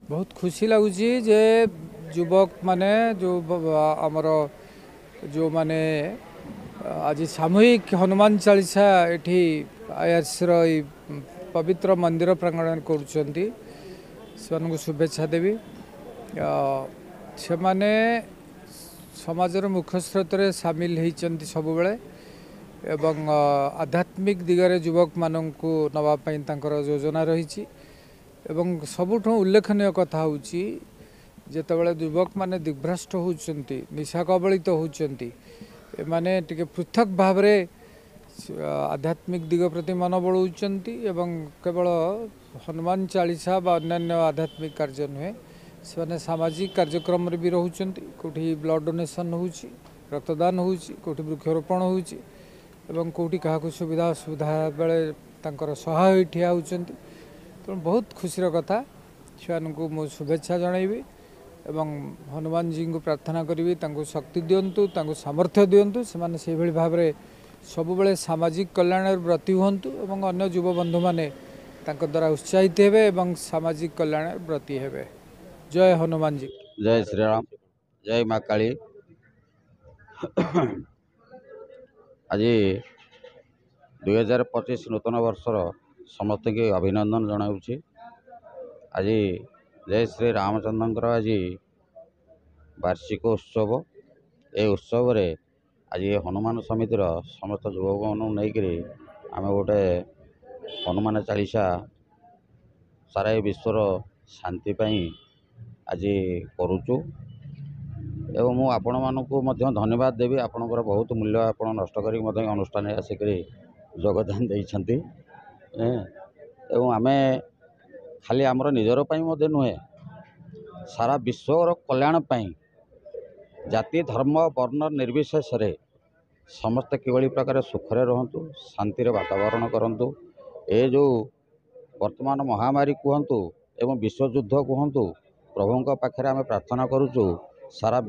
बहुत खुशी लगुच जे युवक माने जो आमर जो माने आज सामूहिक हनुमान चालीसा एठी आईआरसी पवित्र मंदिर प्रांगण करुँच शुभेच्छा देवी से माने समाजर मुख्य स्रोत सामिल होती सब बेले एवं आध्यात्मिक दिगरे युवक मानू नवापाई योजना रही एवं सबुठ उल्लेखनीय कथा हूँ जितेबाला युवक माने दिग्भ्रष्ट होती निशा कबलित होती माने टिके पृथक भाव आध्यात्मिक दिग प्रति मन बढ़ाऊँच एवं केवल हनुमान चालीसा बा अन्य आध्यात्मिक कार्य नुहे से सामाजिक कार्यक्रम भी रोचन कौटी ब्लड डोनेशन हो रक्तदान हो कौटी वृक्षरोपण हो कौटी क्या सुविधा असुविधा बेले सहाय ठिया होती तेणु बहुत खुशीर कथा छुआ को मु शुभेच्छा जनइबी एवं हनुमान जी को प्रार्थना करी शक्ति दिंतु सामर्थ्य दिंतु से भाव में सब बेले सामाजिक कल्याण व्रती हूँ और अन्य युव बंधु मैंने द्वारा उत्साहित हे सामाजिक कल्याण व्रती हे। जय हनुमान जी। जय श्री राम। जय माँ काली। आज 2025 नूतन वर्षर समस्त के अभिनंदन जनाऊँगी। आज जय श्री रामचंद्र आज वार्षिक उत्सव ए उत्सव रे आज हनुमान समितिर समस्त युवक नहीं आम गोटे हनुमान चालीसा सारा विश्वर शांति पाई आज करुचु एवं मु आपण मानकु धन्यवाद देवी। आपणकर बहुत मूल्य आपण नष्ट करी अनुष्ठान आसिक योगदान देइछंती एवं आमे खाली आमर निजर पाई मध्य नुहे सारा विश्वर कल्याण पाई जाति धर्म वर्ण निर्विशेष रे समस्त किभली प्रकार सुखरे रहंतु शांति वातावरण करंतु ए जो वर्तमान महामारी कहतु एवं विश्वयुद्ध कहतु प्रभुंक पाखे आमे प्रार्थना करुचु सारा